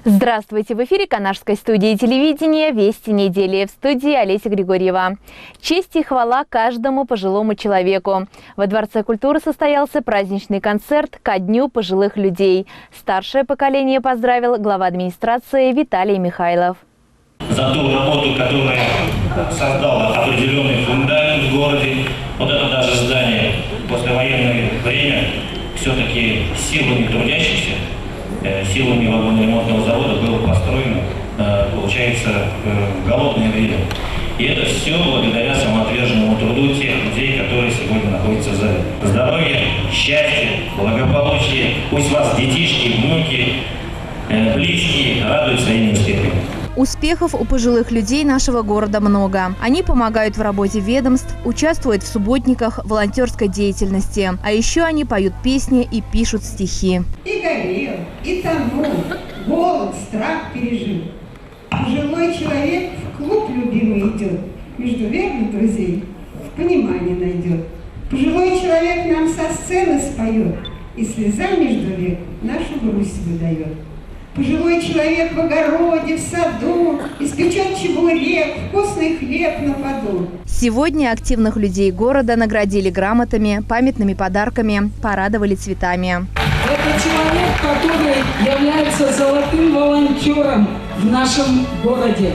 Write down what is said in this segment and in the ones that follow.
Здравствуйте! В эфире Канашской студии телевидения «Вести недели». В студии Олеся Григорьева. Честь и хвала каждому пожилому человеку. Во Дворце культуры состоялся праздничный концерт ко Дню пожилых людей. Старшее поколение поздравил глава администрации Виталий Михайлов. За ту работу, которая создала определенный фундамент в городе. Вот это даже здание в послевоенное время все-таки силами трудящихся, силами вагоноремонтного завода было построено, получается, в голодное время. И это все благодаря самоотверженному труду тех людей, которые сегодня находятся в зале. Здоровья, счастья, благополучия, пусть вас детишки, внуки, близкие радуют своими успехами. Успехов у пожилых людей нашего города много. Они помогают в работе ведомств, участвуют в субботниках, волонтерской деятельности. А еще они поют песни и пишут стихи. И горел, и тонул, голод, страх пережил. Пожилой человек в клуб любимый идет, между верных друзей в понимание найдет. Пожилой человек нам со сцены споет, и слеза между век нашу грусть выдает. Пожилой человек в огороде, в саду, испечет чебурек, вкусный хлеб на поду. Сегодня активных людей города наградили грамотами, памятными подарками, порадовали цветами. Это человек, который является золотым волонтером в нашем городе.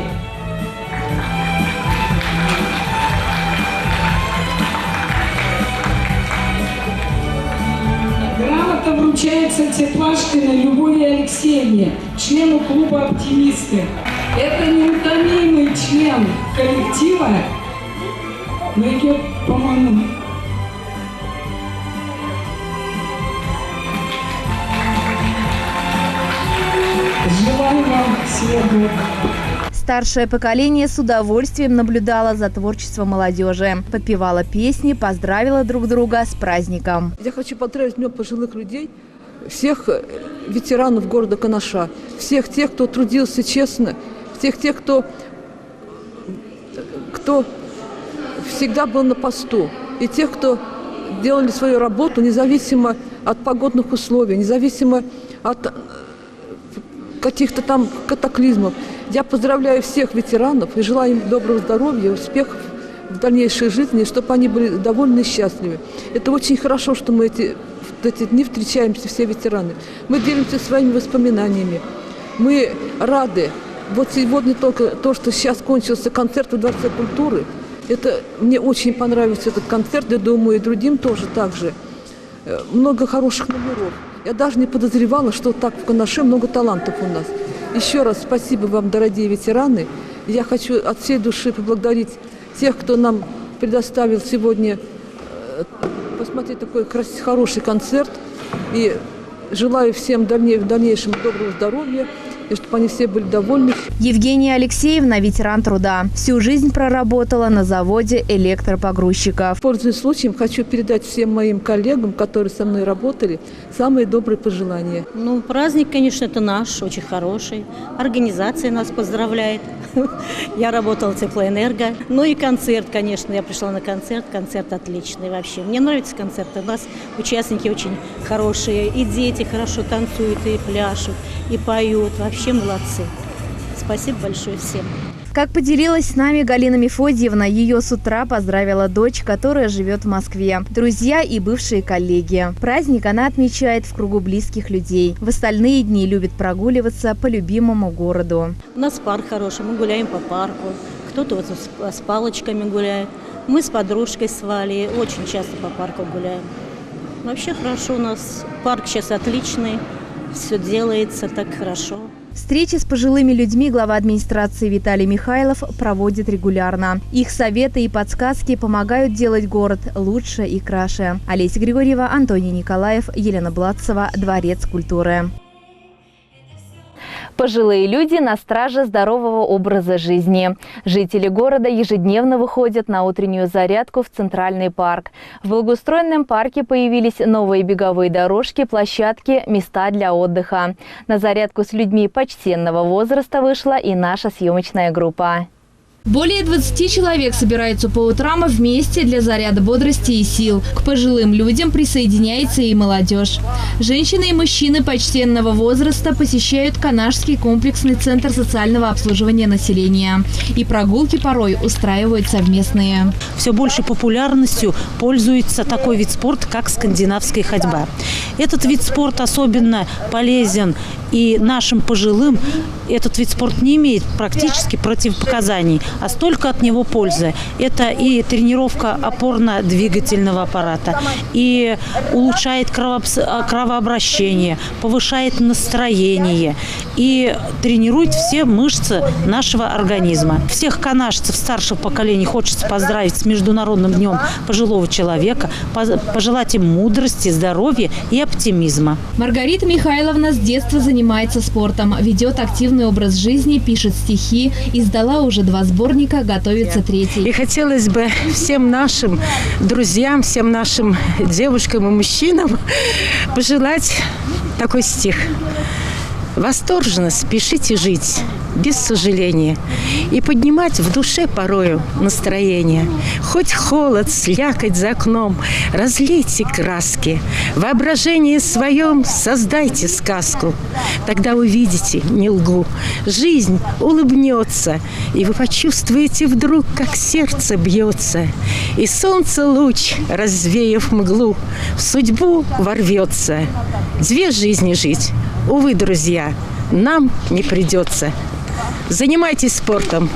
Грамота вручается Теплашкиной Любови Алексеевне, члену клуба «Оптимисты». Это неутомимый член коллектива, но идет, по-моему, желаю вам всего доброго. Старшее поколение с удовольствием наблюдало за творчеством молодежи. Подпевала песни, поздравила друг друга с праздником. Я хочу поздравить Днем пожилых людей, всех ветеранов города Канаша, всех тех, кто трудился честно, всех тех, кто всегда был на посту, и тех, кто делали свою работу независимо от погодных условий, независимо от каких-то там катаклизмов. Я поздравляю всех ветеранов и желаю им доброго здоровья, успехов в дальнейшей жизни, чтобы они были довольны и счастливы. Это очень хорошо, что мы в эти дни встречаемся, все ветераны. Мы делимся своими воспоминаниями. Мы рады. Вот сегодня только то, что сейчас кончился концерт в Дворце культуры, это мне очень понравился этот концерт, я думаю, и другим тоже так же. Много хороших номеров. Я даже не подозревала, что так в Канаше много талантов у нас. Еще раз спасибо вам, дорогие ветераны. Я хочу от всей души поблагодарить тех, кто нам предоставил сегодня посмотреть такой хороший концерт. И желаю всем в дальнейшем доброго здоровья, и чтобы они все были довольны. Евгения Алексеевна – ветеран труда. Всю жизнь проработала на заводе электропогрузчиков. Пользуясь случаем, хочу передать всем моим коллегам, которые со мной работали, самые добрые пожелания. Ну, праздник, конечно, это наш, очень хороший. Организация нас поздравляет. Я работала в Теплоэнерго. Ну и концерт, конечно, я пришла на концерт. Концерт отличный вообще. Мне нравится концерт. У нас участники очень хорошие. И дети хорошо танцуют, и пляшут, и поют. Вообще молодцы. Спасибо большое всем. Как поделилась с нами Галина Мефодьевна, ее с утра поздравила дочь, которая живет в Москве, друзья и бывшие коллеги. Праздник она отмечает в кругу близких людей. В остальные дни любит прогуливаться по любимому городу. У нас парк хороший, мы гуляем по парку. Кто-то вот с палочками гуляет. Мы с подружкой с Валей очень часто по парку гуляем. Вообще хорошо у нас. Парк сейчас отличный. Все делается так хорошо. Встречи с пожилыми людьми глава администрации Виталий Михайлов проводит регулярно. Их советы и подсказки помогают делать город лучше и краше. Олеся Григорьева, Антоний Николаев, Елена Блатцева, Дворец культуры. Пожилые люди на страже здорового образа жизни. Жители города ежедневно выходят на утреннюю зарядку в Центральный парк. В благоустроенном парке появились новые беговые дорожки, площадки, места для отдыха. На зарядку с людьми почтенного возраста вышла и наша съемочная группа. Более 20 человек собираются по утрам вместе для заряда бодрости и сил. К пожилым людям присоединяется и молодежь. Женщины и мужчины почтенного возраста посещают Канашский комплексный центр социального обслуживания населения. И прогулки порой устраивают совместные. Все большей популярностью пользуется такой вид спорта, как скандинавская ходьба. Этот вид спорта особенно полезен и нашим пожилым. Этот вид спорта не имеет практически противопоказаний, а столько от него пользы. Это и тренировка опорно-двигательного аппарата, и улучшает кровообращение, повышает настроение и тренирует все мышцы нашего организма. Всех канашцев старшего поколения хочется поздравить с Международным днем пожилого человека, пожелать им мудрости, здоровья и оптимизма. Маргарита Михайловна с детства занимается спортом, ведет активный образ жизни, пишет стихи, издала уже 2 сборника, готовится 3-й. И хотелось бы всем нашим друзьям, всем нашим девушкам и мужчинам пожелать такой стих. Восторженно спешите жить, без сожаления, и поднимать в душе порою настроение. Хоть холод, слякоть за окном, разлейте краски, в воображении своем создайте сказку. Тогда увидите, не лгу, жизнь улыбнется, и вы почувствуете вдруг, как сердце бьется, и солнце луч, развеяв мглу, в судьбу ворвется. 2 жизни жить, увы, друзья, нам не придется. Занимайтесь спортом.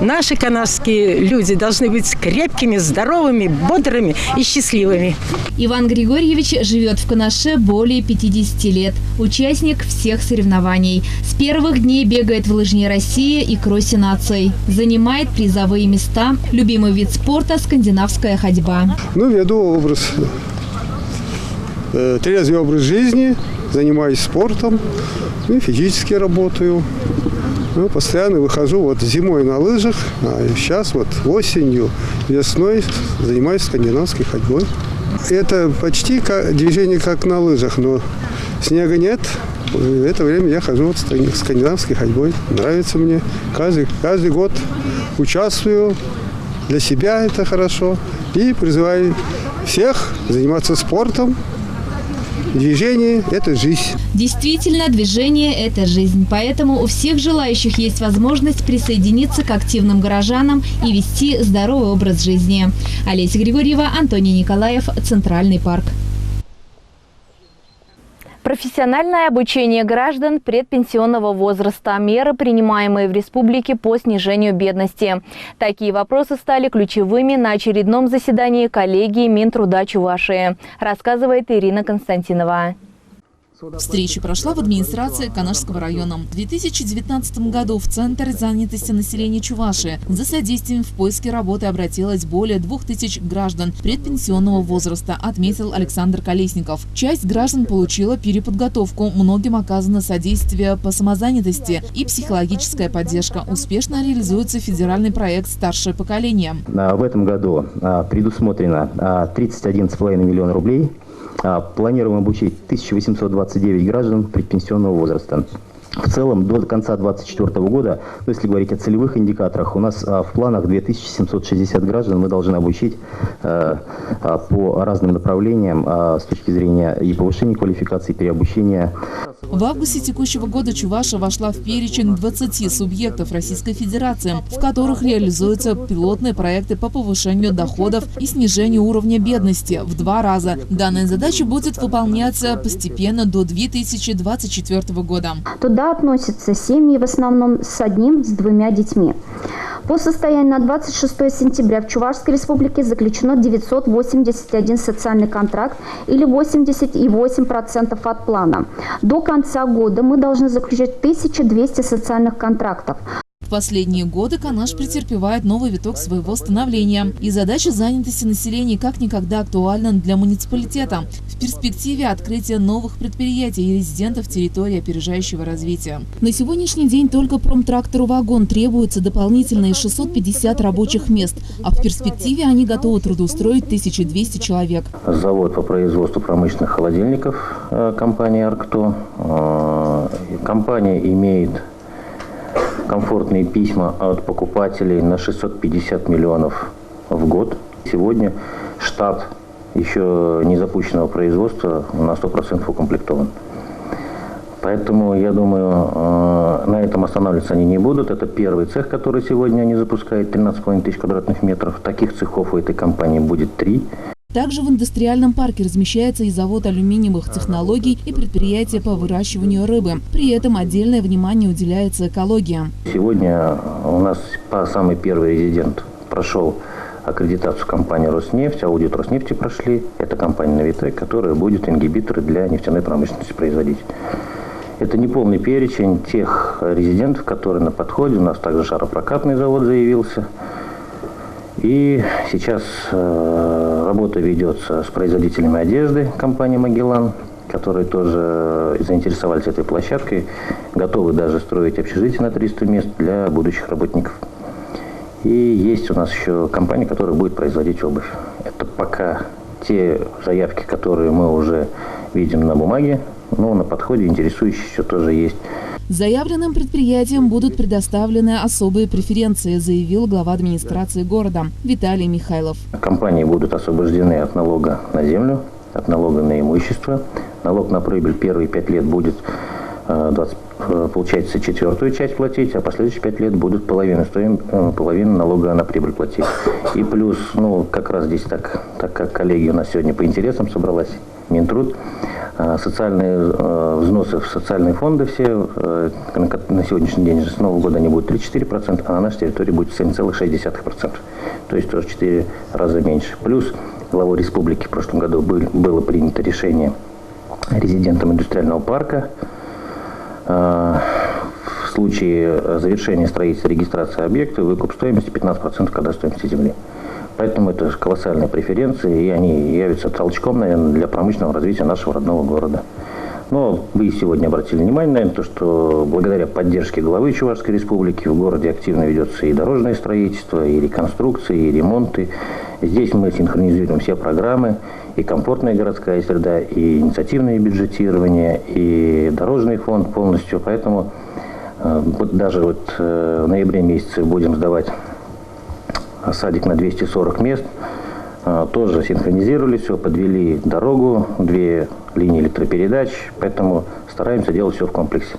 Наши канашские люди должны быть крепкими, здоровыми, бодрыми и счастливыми. Иван Григорьевич живет в Канаше более 50 лет. Участник всех соревнований. С первых дней бегает в лыжне России и кроссе наций. Занимает призовые места. Любимый вид спорта – скандинавская ходьба. Веду трезвый образ жизни, занимаюсь спортом, физически работаю. Постоянно выхожу зимой на лыжах, а сейчас осенью, весной занимаюсь скандинавской ходьбой. Это почти движение как на лыжах, но снега нет. В это время я хожу скандинавской ходьбой. Нравится мне. Каждый год участвую. Для себя это хорошо. И призываю всех заниматься спортом. Движение – это жизнь. Действительно, движение – это жизнь. Поэтому у всех желающих есть возможность присоединиться к активным горожанам и вести здоровый образ жизни. Олеся Григорьева, Антоний Николаев, Центральный парк. Профессиональное обучение граждан предпенсионного возраста. Меры, принимаемые в республике по снижению бедности. Такие вопросы стали ключевыми на очередном заседании коллегии Минтруда Чувашии, рассказывает Ирина Константинова. Встреча прошла в администрации Канашского района. В 2019 году в Центр занятости населения Чувашии за содействием в поиске работы обратилось более 2000 граждан предпенсионного возраста, отметил Александр Колесников. Часть граждан получила переподготовку, многим оказано содействие по самозанятости и психологическая поддержка. Успешно реализуется федеральный проект «Старшее поколение». В этом году предусмотрено 31,5 миллиона рублей. Планируем обучить 1829 граждан предпенсионного возраста. В целом, до конца 2024 года, если говорить о целевых индикаторах, у нас в планах 2760 граждан мы должны обучить по разным направлениям с точки зрения и повышения квалификации, и переобучения. В августе текущего года Чувашия вошла в перечень 20 субъектов Российской Федерации, в которых реализуются пилотные проекты по повышению доходов и снижению уровня бедности в 2 раза. Данная задача будет выполняться постепенно до 2024 года. Туда относятся семьи в основном с 1-2 детьми. По состоянию на 26 сентября в Чувашской республике заключено 981 социальный контракт или 80,8% от плана. До конца года мы должны заключить 1200 социальных контрактов. В последние годы Канаш претерпевает новый виток своего становления. И задача занятости населения как никогда актуальна для муниципалитета. В перспективе открытия новых предприятий и резидентов территории опережающего развития. На сегодняшний день только промтрактору «Вагон» требуется дополнительные 650 рабочих мест, а в перспективе они готовы трудоустроить 1200 человек. Завод по производству промышленных холодильников компании «Аркто». Компания имеет комфортные письма от покупателей на 650 миллионов в год. Сегодня штат еще не запущенного производства на 100% укомплектован. Поэтому, я думаю, на этом останавливаться они не будут. Это первый цех, который сегодня они запускают, 13,5 тысяч квадратных метров. Таких цехов у этой компании будет 3. Также в индустриальном парке размещается и завод алюминиевых технологий, и предприятие по выращиванию рыбы. При этом отдельное внимание уделяется экологии. Сегодня у нас самый первый резидент прошел аккредитацию компании «Роснефть», аудит «Роснефти» прошли. Это компания «Новитек», которая будет ингибиторы для нефтяной промышленности производить. Это не полный перечень тех резидентов, которые на подходе. У нас также шаропрокатный завод заявился. И сейчас работа ведется с производителями одежды компании «Магеллан», которые тоже заинтересовались этой площадкой, готовы даже строить общежитие на 300 мест для будущих работников. И есть у нас еще компания, которая будет производить обувь. Это пока те заявки, которые мы уже видим на бумаге, но на подходе интересующие тоже есть. Заявленным предприятиям будут предоставлены особые преференции, заявил глава администрации города Виталий Михайлов. Компании будут освобождены от налога на землю, от налога на имущество. Налог на прибыль первые 5 лет будет, получается, 4-ю часть платить, а последующие 5 лет будут половину налога на прибыль платить. И плюс, как раз здесь так как коллеги у нас сегодня по интересам собралась, Минтруд, социальные взносы в социальные фонды все на сегодняшний день с Нового года они будут 3-4%, а на нашей территории будет 7,6%. То есть тоже 4 раза меньше. Плюс главой республики в прошлом году было принято решение резидентам индустриального парка в случае завершения строительства и регистрации объекта выкуп стоимости 15% кадастроимости земли. Поэтому это колоссальные преференции, и они явятся толчком, наверное, для промышленного развития нашего родного города. Но вы сегодня обратили внимание, наверное, то, что благодаря поддержке главы Чувашской республики в городе активно ведется и дорожное строительство, и реконструкции, и ремонты. Здесь мы синхронизируем все программы, и комфортная городская среда, и инициативное бюджетирование, и дорожный фонд полностью. Поэтому даже в ноябре месяце будем сдавать садик на 240 мест. Тоже синхронизировали все, подвели дорогу, 2 линии электропередач, поэтому стараемся делать все в комплексе.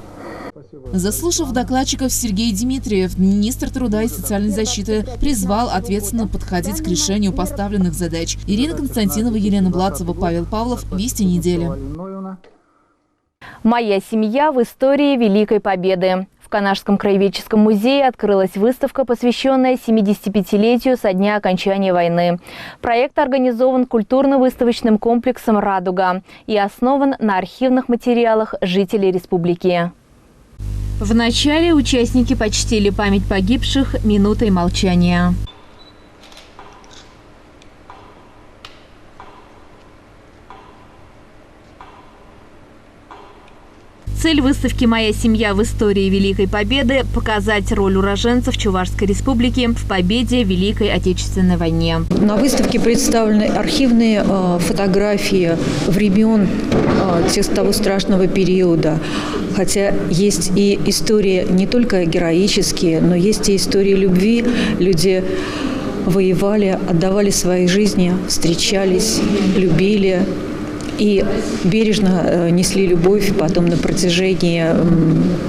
Заслушав докладчиков, Сергей Дмитриев, министр труда и социальной защиты, призвал ответственно подходить к решению поставленных задач. Ирина Константинова, Елена Блацева, Павел Павлов. Вести недели. «Моя семья в истории Великой Победы». В Канашском краеведческом музее открылась выставка, посвященная 75-летию со дня окончания войны. Проект организован культурно-выставочным комплексом «Радуга» и основан на архивных материалах жителей республики. Вначале участники почтили память погибших минутой молчания. Цель выставки «Моя семья в истории Великой Победы» – показать роль уроженцев Чувашской республики в победе в Великой Отечественной войне. На выставке представлены архивные фотографии времен того страшного периода. Хотя есть и истории не только героические, но есть и истории любви. Люди воевали, отдавали свои жизни, встречались, любили и бережно несли любовь потом на протяжении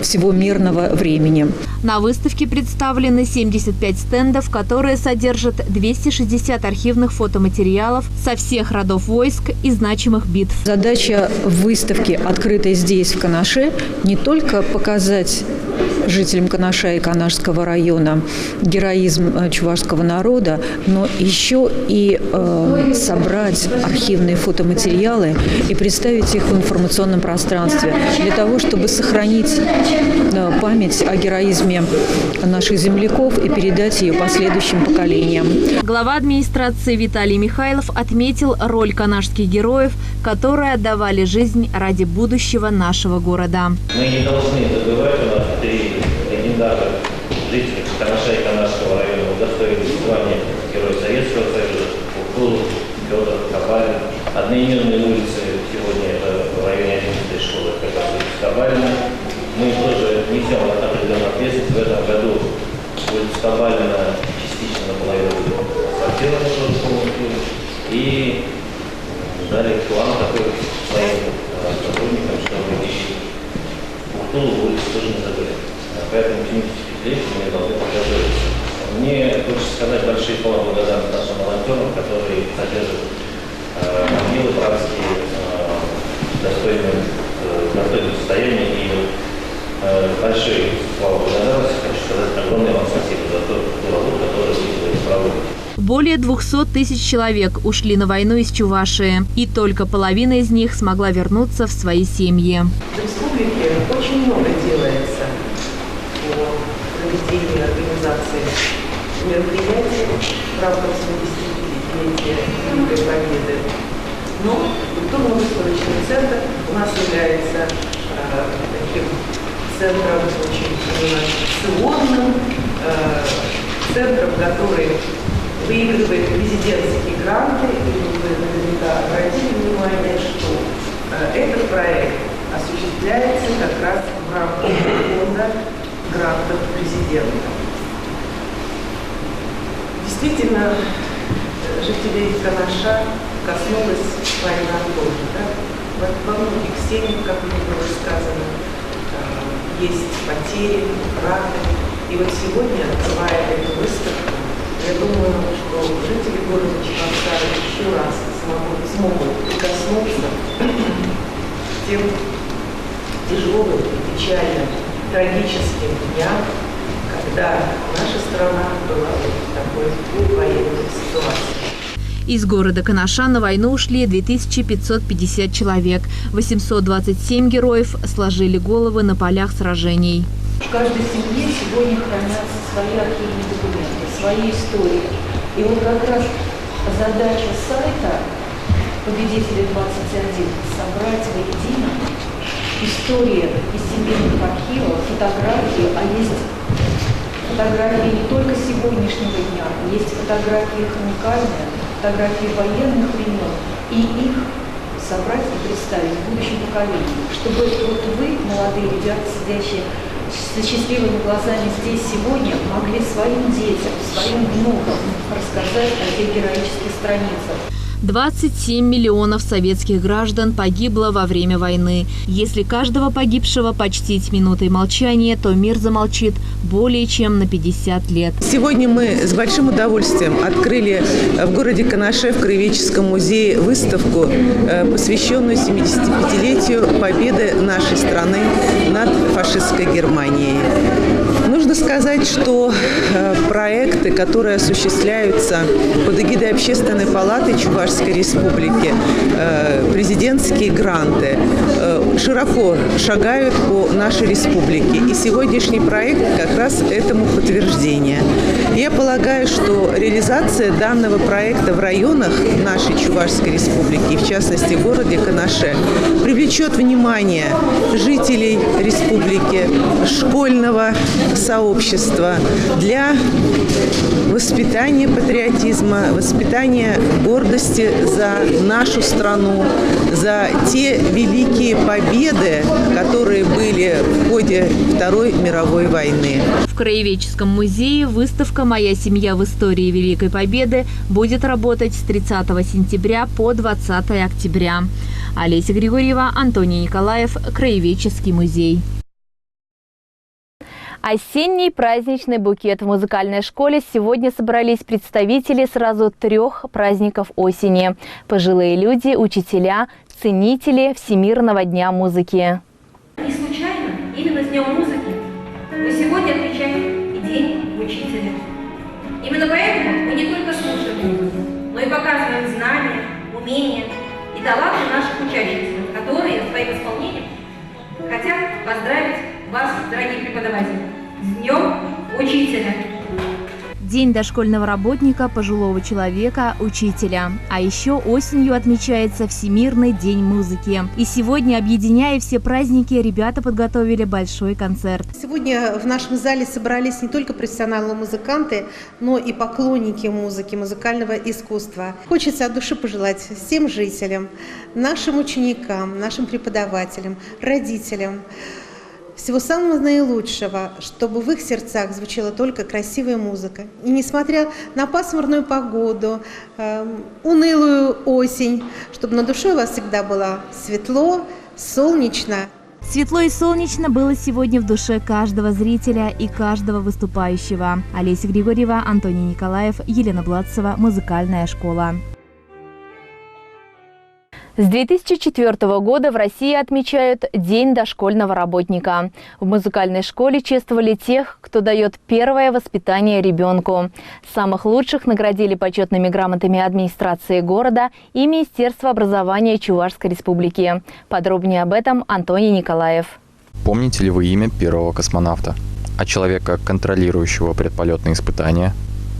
всего мирного времени. На выставке представлены 75 стендов, которые содержат 260 архивных фотоматериалов со всех родов войск и значимых битв. Задача выставки, открытой здесь, в Канаше, не только показать жителям Канаша и Канашского района героизм чувашского народа, но еще и собрать архивные фотоматериалы и представить их в информационном пространстве для того, чтобы сохранить память о героизме наших земляков и передать ее последующим поколениям. Глава администрации Виталий Михайлов отметил роль канашских героев, которые отдавали жизнь ради будущего нашего города. Мы не должны забывать, у нас 3 легендарных жителей Канаша и Канашского района удостоились звания Героя Советского Союза: Кукулов, Федор, Кабалин. Одноименные улицы сегодня это в районе 11-й школы, как раз Кабалина. Мы тоже несем определенную ответственность в этом году. поэтому ученические действия должны подготовиться. Мне хочется сказать большие слова благодарности нашим волонтерам, которые содержат могилы братские в достойном состоянии. И большие слова благодарности хочу сказать огромное вам спасибо за ту работу, которую вы проводите. Более 200 тысяч человек ушли на войну из Чувашии, и только половина из них смогла вернуться в свои семьи. В республике очень много делается по проведению организации мероприятий в рамках 75-летия Великой Победы. Но культурно-выставочный центр у нас является таким центром очень инновационным, центром, который выигрывает президентские гранты. И вы наверняка обратили внимание, что этот проект осуществляется как раз в рамках фонда грантов президента. Действительно, жителей Канаша коснулась война тоже. Да? Во многих семьях, как уже было сказано, есть потери, утраты. И вот сегодня, открывая эту выставку, я думаю, что жители города Чебоксары еще раз смогут прикоснуться к тем тяжелым, печальным, трагическим дням, когда наша страна была в такой военной ситуации. Из города Канаша на войну ушли 2550 человек. 827 героев сложили головы на полях сражений. В каждой семье сегодня хранятся свои архивные документы, свои истории. И вот как раз задача сайта «Победители 21» собрать воедино истории из семейных архивов, фотографии, а есть фотографии не только сегодняшнего дня, есть фотографии хроникальные, фотографии военных времен, и их собрать и представить будущему поколению, чтобы вот вы, молодые ребята, сидящие с счастливыми глазами здесь сегодня, могли своим детям, своим внукам рассказать о тех героических страницах. 27 миллионов советских граждан погибло во время войны. Если каждого погибшего почтить минутой молчания, то мир замолчит более чем на 50 лет. Сегодня мы с большим удовольствием открыли в городе Канаше в Краеведческом музее выставку, посвященную 75-летию победы нашей страны над фашистской Германией. Нужно сказать, что проекты, которые осуществляются под эгидой Общественной палаты Чувашской республики, президентские гранты, широко шагают по нашей республике. И сегодняшний проект как раз этому подтверждение. Я полагаю, что реализация данного проекта в районах нашей Чувашской республики, и в частности в городе Канаше, привлечет внимание жителей республики, школьного сообщества для воспитания патриотизма, воспитания гордости за нашу страну, за те великие победы, которые были в ходе Второй мировой войны. В Краеведческом музее выставка «Моя семья в истории Великой Победы» будет работать с 30 сентября по 20 октября. Олеся Григорьева, Антоний Николаев, Краеведческий музей. Осенний праздничный букет в музыкальной школе сегодня собрались представители сразу 3 праздников осени. Пожилые люди, учителя, ценители Всемирного дня музыки. Не случайно, именно с Днем музыки мы сегодня отмечаем и День учителя. Именно поэтому мы не только слушаем музыку, но и показываем знания, умения и таланты наших учащихся, которые своим исполнением хотят поздравить вас, дорогие преподаватели, с Днем учителя! День дошкольного работника, пожилого человека, учителя. А еще осенью отмечается Всемирный день музыки. И сегодня, объединяя все праздники, ребята подготовили большой концерт. Сегодня в нашем зале собрались не только профессиональные музыканты, но и поклонники музыки, музыкального искусства. Хочется от души пожелать всем жителям, нашим ученикам, нашим преподавателям, родителям всего самого наилучшего, чтобы в их сердцах звучала только красивая музыка. И несмотря на пасмурную погоду, унылую осень, чтобы на душе у вас всегда было светло, солнечно Светло и солнечно было сегодня в душе каждого зрителя и каждого выступающего. Олеся Григорьева, Антоний Николаев, Елена Блатцева, Музыкальная школа. С 2004 года в России отмечают День дошкольного работника. В музыкальной школе чествовали тех, кто дает первое воспитание ребенку. Самых лучших наградили почетными грамотами администрации города и Министерства образования Чувашской республики. Подробнее об этом Антоний Николаев. Помните ли вы имя первого космонавта? А человека, контролирующего предполетные испытания?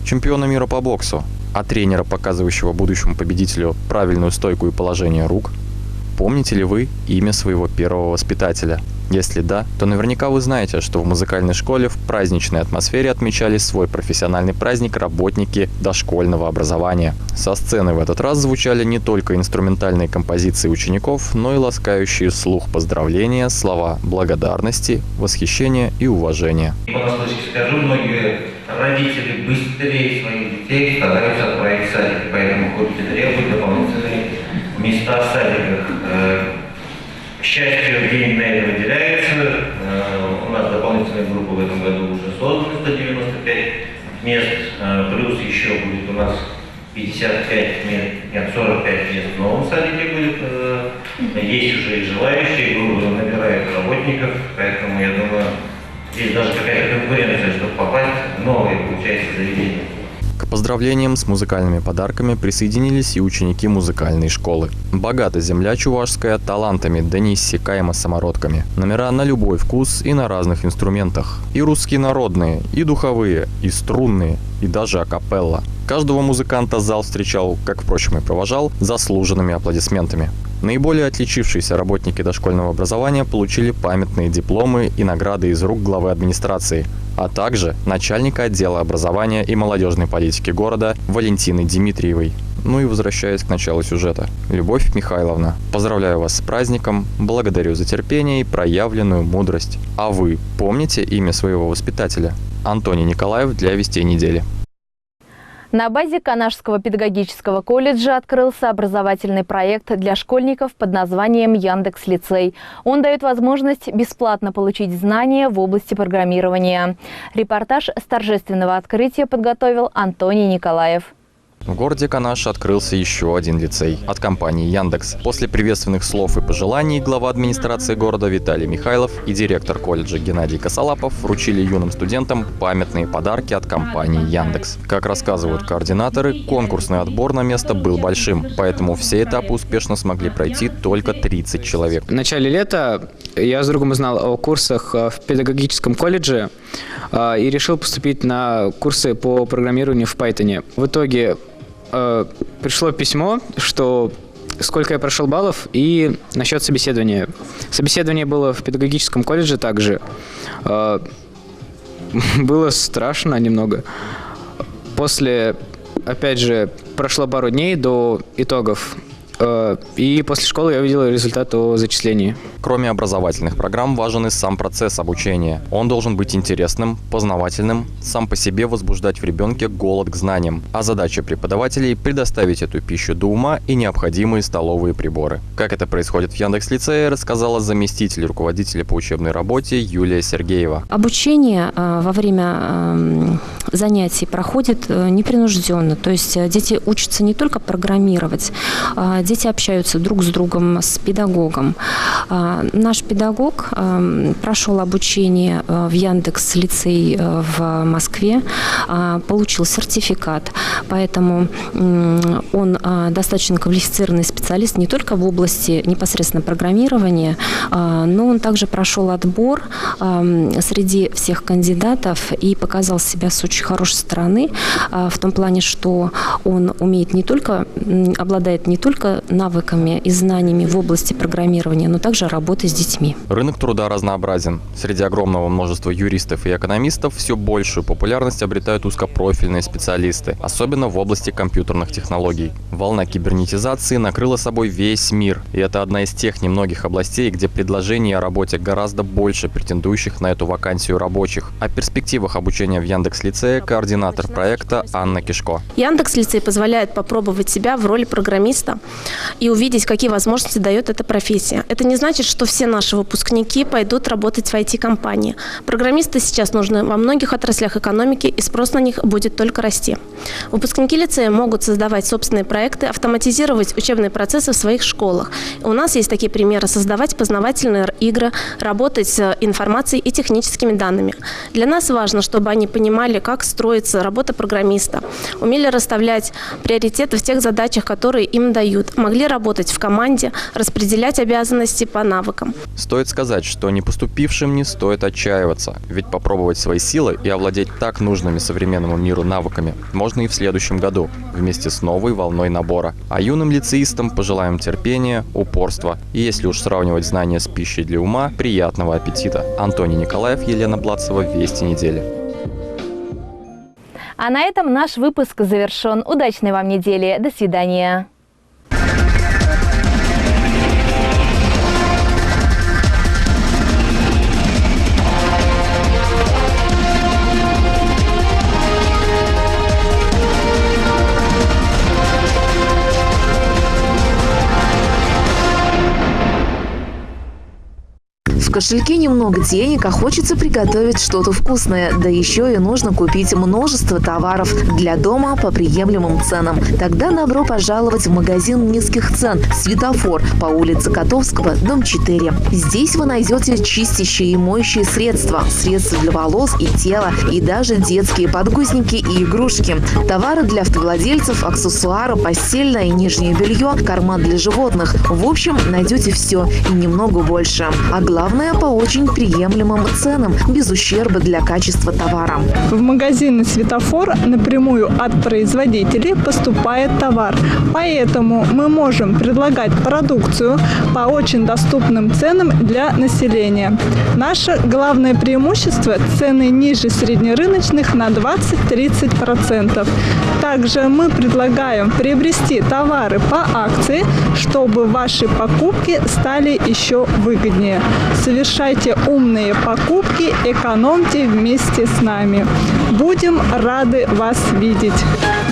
Чемпиона мира по боксу? А тренера, показывающего будущему победителю правильную стойку и положение рук? Помните ли вы имя своего первого воспитателя? Если да, то наверняка вы знаете, что в музыкальной школе в праздничной атмосфере отмечали свой профессиональный праздник работники дошкольного образования. Со сцены в этот раз звучали не только инструментальные композиции учеников, но и ласкающие слух поздравления, слова благодарности, восхищения и уважения. Понаслышке скажу, многие родители быстрее своих детей стараются отправить в садик, поэтому ходят и требуют дополнительные места в садиках. К счастью, денег на это выделяется. У нас дополнительная группа в этом году уже создана, 195 мест, плюс еще будет у нас 45 мест, нет, 45 мест в новом садике будет. Есть уже и желающие, группа набирает работников, поэтому я думаю, здесь даже какая-то конкуренция, чтобы попасть в новые, получается, заведения. К поздравлениям с музыкальными подарками присоединились и ученики музыкальной школы. Богата земля чувашская талантами да неиссякаема самородками. Номера на любой вкус и на разных инструментах. И русские народные, и духовые, и струнные, и даже акапелла. Каждого музыканта зал встречал, как, впрочем, и провожал, заслуженными аплодисментами. Наиболее отличившиеся работники дошкольного образования получили памятные дипломы и награды из рук главы администрации, а также начальника отдела образования и молодежной политики города Валентины Дмитриевой. Ну и возвращаясь к началу сюжета. Любовь Михайловна, поздравляю вас с праздником, благодарю за терпение и проявленную мудрость. А вы помните имя своего воспитателя? Антоний Николаев для «Вестей недели». На базе Канашского педагогического колледжа открылся образовательный проект для школьников под названием «Яндекс.Лицей». Он дает возможность бесплатно получить знания в области программирования. Репортаж с торжественного открытия подготовил Антоний Николаев. В городе Канаш открылся еще один лицей от компании «Яндекс». После приветственных слов и пожеланий глава администрации города Виталий Михайлов и директор колледжа Геннадий Косолапов вручили юным студентам памятные подарки от компании «Яндекс». Как рассказывают координаторы, конкурсный отбор на место был большим, поэтому все этапы успешно смогли пройти только 30 человек. В начале лета я с другом узнал о курсах в педагогическом колледже и решил поступить на курсы по программированию в Python. В итоге пришло письмо, что сколько я прошел баллов, и насчет собеседования. Собеседование было в педагогическом колледже также. Было страшно немного. После, опять же, прошло пару дней до итогов. И после школы я увидел результат о зачислении. Кроме образовательных программ, важен и сам процесс обучения. Он должен быть интересным, познавательным, сам по себе возбуждать в ребенке голод к знаниям. А задача преподавателей – предоставить эту пищу до ума и необходимые столовые приборы. Как это происходит в Яндекс.Лицее, рассказала заместитель руководителя по учебной работе Юлия Сергеева. Обучение во время занятий проходит непринужденно. То есть дети учатся не только программировать, дети общаются друг с другом, с педагогом. Наш педагог прошел обучение в Яндекс.Лицей в Москве, получил сертификат, поэтому он достаточно квалифицированный специалист не только в области непосредственно программирования, но он также прошел отбор среди всех кандидатов и показал себя с очень хорошей стороны, в том плане, что он умеет обладает не только навыками и знаниями в области программирования, но также работы с детьми. Рынок труда разнообразен. Среди огромного множества юристов и экономистов все большую популярность обретают узкопрофильные специалисты, особенно в области компьютерных технологий. Волна кибернетизации накрыла собой весь мир, и это одна из тех немногих областей, где предложений о работе гораздо больше претендующих на эту вакансию рабочих. О перспективах обучения в Яндекс.Лицее координатор проекта Анна Кишко. Яндекс.Лицей позволяет попробовать себя в роли программиста и увидеть, какие возможности дает эта профессия. Это не значит, значит, что все наши выпускники пойдут работать в IT-компании. Программисты сейчас нужны во многих отраслях экономики, и спрос на них будет только расти. Выпускники лицея могут создавать собственные проекты, автоматизировать учебные процессы в своих школах. У нас есть такие примеры: создавать познавательные игры, работать с информацией и техническими данными. Для нас важно, чтобы они понимали, как строится работа программиста, умели расставлять приоритеты в тех задачах, которые им дают, могли работать в команде, распределять обязанности по навыкам. Стоит сказать, что не поступившим не стоит отчаиваться, ведь попробовать свои силы и овладеть так нужными современному миру навыками можно и в следующем году, вместе с новой волной набора. А юным лицеистам пожелаем терпения, упорства и, если уж сравнивать знания с пищей для ума, приятного аппетита. Антоний Николаев, Елена Блацова, «Вести недели». А на этом наш выпуск завершен. Удачной вам недели. До свидания. В кошельке немного денег, а хочется приготовить что-то вкусное. Да еще и нужно купить множество товаров для дома по приемлемым ценам. Тогда добро пожаловать в магазин низких цен «Светофор» по улице Котовского, дом 4. Здесь вы найдете чистящие и моющие средства, средства для волос и тела, и даже детские подгузники и игрушки. Товары для автовладельцев, аксессуары, постельное и нижнее белье, корма для животных. В общем, найдете все и немного больше. А главное, по очень приемлемым ценам, без ущерба для качества товара. В магазины «Светофор» напрямую от производителей поступает товар. Поэтому мы можем предлагать продукцию по очень доступным ценам для населения. Наше главное преимущество – цены ниже среднерыночных на 20-30%. Также мы предлагаем приобрести товары по акции, чтобы ваши покупки стали еще выгоднее. Совершайте умные покупки, экономьте вместе с нами. Будем рады вас видеть.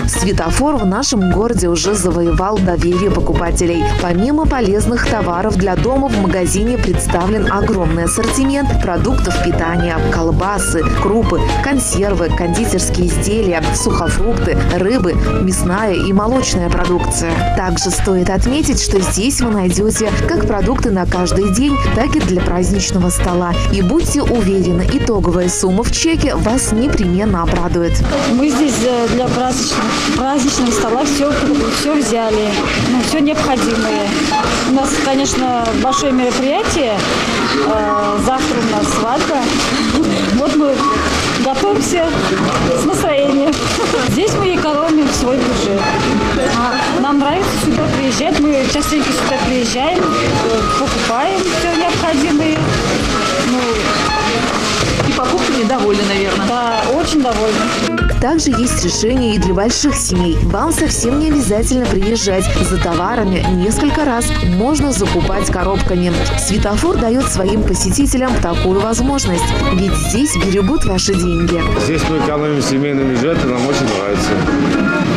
«Светофор» в нашем городе уже завоевал доверие покупателей. Помимо полезных товаров для дома, в магазине представлен огромный ассортимент продуктов питания: колбасы, крупы, консервы, кондитерские изделия, сухофрукты, рыбы, мясная и молочная продукция. Также стоит отметить, что здесь вы найдете как продукты на каждый день, так и для праздничного стола. И будьте уверены, итоговая сумма в чеке вас непременно обрадует. Мы здесь для праздничного стола все взяли, все необходимое. У нас, конечно, большое мероприятие. Завтра у нас свадьба. Вот мы готовимся с настроением. Здесь мы экономим свой бюджет. Нам нравится сюда приезжать. Мы частенько сюда приезжаем, покупаем все необходимое. И покупками довольны, наверное. Да, очень довольны. Также есть решение и для больших семей. Вам совсем не обязательно приезжать за товарами несколько раз. Можно закупать коробками. «Светофор» дает своим посетителям такую возможность. Ведь здесь берегут ваши деньги. Здесь мы экономим семейный бюджет, и нам очень нравится.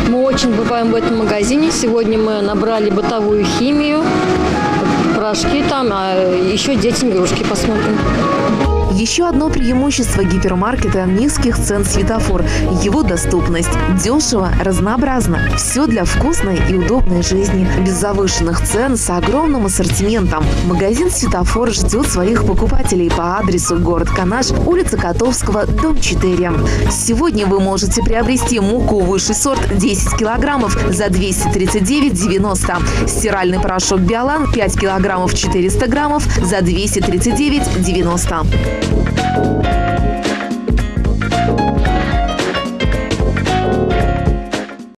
Мы очень бываем в этом магазине. Сегодня мы набрали бытовую химию, порошки там, а еще детям игрушки посмотрим. Еще одно преимущество гипермаркета низких цен «Светофор» – его доступность. Дешево, разнообразно. Все для вкусной и удобной жизни. Без завышенных цен, с огромным ассортиментом. Магазин «Светофор» ждет своих покупателей по адресу город Канаш, улица Котовского, дом 4. Сегодня вы можете приобрести муку высший сорт 10 килограммов за 239,90. Стиральный порошок «Биолан» 5 килограммов 400 граммов за 239,90.